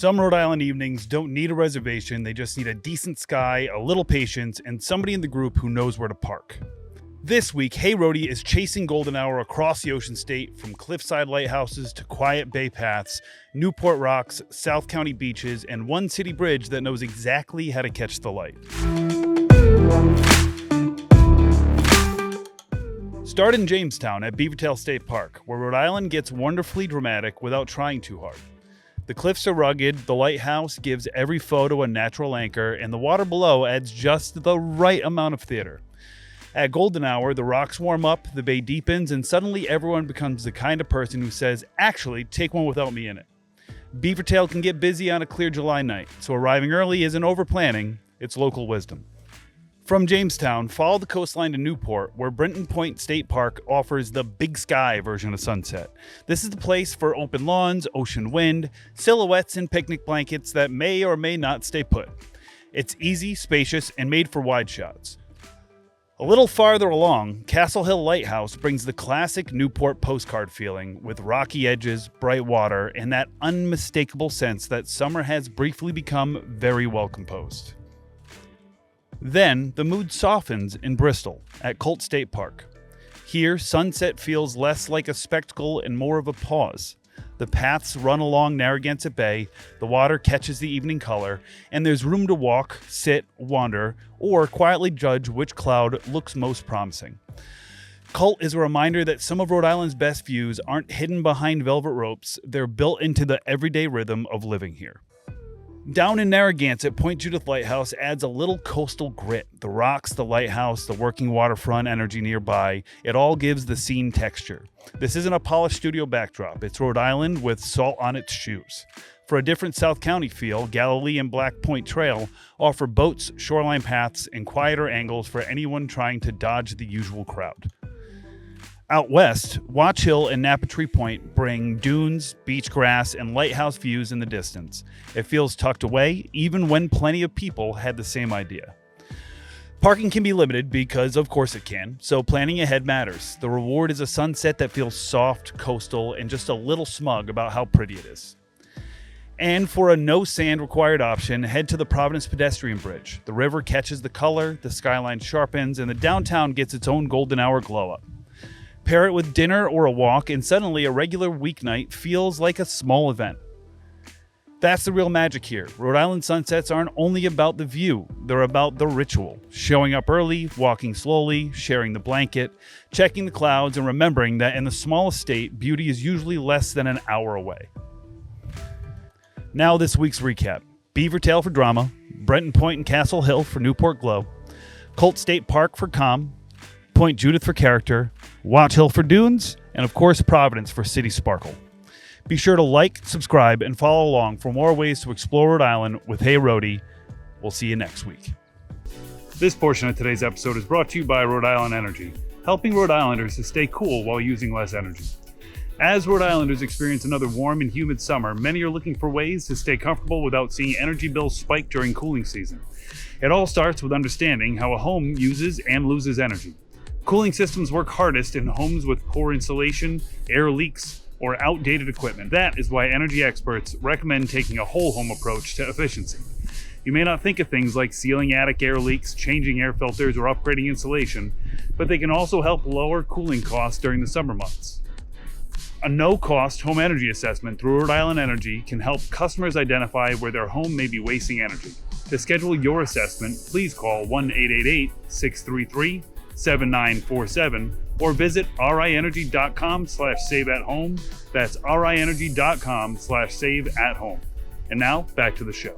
Some Rhode Island evenings don't need a reservation, they just need a decent sky, a little patience, and somebody in the group who knows where to park. This week, Hey Rhody is chasing golden hour across the ocean state, from cliffside lighthouses to quiet bay paths, Newport rocks, South County beaches, and one city bridge that knows exactly how to catch the light. Start in Jamestown at Beavertail State Park, where Rhode Island gets wonderfully dramatic without trying too hard. The cliffs are rugged, the lighthouse gives every photo a natural anchor, and the water below adds just the right amount of theater. At golden hour, the rocks warm up, the bay deepens, and suddenly everyone becomes the kind of person who says, "Actually, take one without me in it." Beavertail can get busy on a clear July night, so arriving early isn't over-planning, it's local wisdom. From Jamestown, follow the coastline to Newport, where Brenton Point State Park offers the big sky version of sunset. This is the place for open lawns, ocean wind, silhouettes, and picnic blankets that may or may not stay put. It's easy, spacious, and made for wide shots. A little farther along, Castle Hill Lighthouse brings the classic Newport postcard feeling, with rocky edges, bright water, and that unmistakable sense that summer has briefly become very well composed. Then, the mood softens in Bristol, at Colt State Park. Here, sunset feels less like a spectacle and more of a pause. The paths run along Narragansett Bay, the water catches the evening color, and there's room to walk, sit, wander, or quietly judge which cloud looks most promising. Colt is a reminder that some of Rhode Island's best views aren't hidden behind velvet ropes, they're built into the everyday rhythm of living here. Down in Narragansett, Point Judith Lighthouse adds a little coastal grit. The rocks, the lighthouse, the working waterfront energy nearby, it all gives the scene texture. This isn't a polished studio backdrop, it's Rhode Island with salt on its shoes. For a different South County feel, Galilee and Black Point Trail offer boats, shoreline paths, and quieter angles for anyone trying to dodge the usual crowd. Out west, Watch Hill and Napatree Point bring dunes, beach grass, and lighthouse views in the distance. It feels tucked away, even when plenty of people had the same idea. Parking can be limited because, of course it can, so planning ahead matters. The reward is a sunset that feels soft, coastal, and just a little smug about how pretty it is. And for a no sand required option, head to the Providence pedestrian bridge. The river catches the color, the skyline sharpens, and the downtown gets its own golden hour glow up. Pair it with dinner or a walk, and suddenly a regular weeknight feels like a small event. That's the real magic here. Rhode Island sunsets aren't only about the view, they're about the ritual. Showing up early, walking slowly, sharing the blanket, checking the clouds, and remembering that in the smallest state, beauty is usually less than an hour away. Now this week's recap. Beavertail for drama, Brenton Point and Castle Hill for Newport glow, Colt State Park for calm, Point Judith for character, Watch Hill for dunes, and of course Providence for city sparkle. Be sure to like, subscribe, and follow along for more ways to explore Rhode Island with Hey Rhody. We'll see you next week. This portion of today's episode is brought to you by Rhode Island Energy, helping Rhode Islanders to stay cool while using less energy. As Rhode Islanders experience another warm and humid summer, many are looking for ways to stay comfortable without seeing energy bills spike during cooling season. It all starts with understanding how a home uses and loses energy. Cooling systems work hardest in homes with poor insulation, air leaks, or outdated equipment. That is why energy experts recommend taking a whole home approach to efficiency. You may not think of things like sealing attic air leaks, changing air filters, or upgrading insulation, but they can also help lower cooling costs during the summer months. A no-cost home energy assessment through Rhode Island Energy can help customers identify where their home may be wasting energy. To schedule your assessment, please call 1-888-633-7947 or visit rienergy.com/save-at-home. That's rienergy.com/save-at-home. And now, back to the show.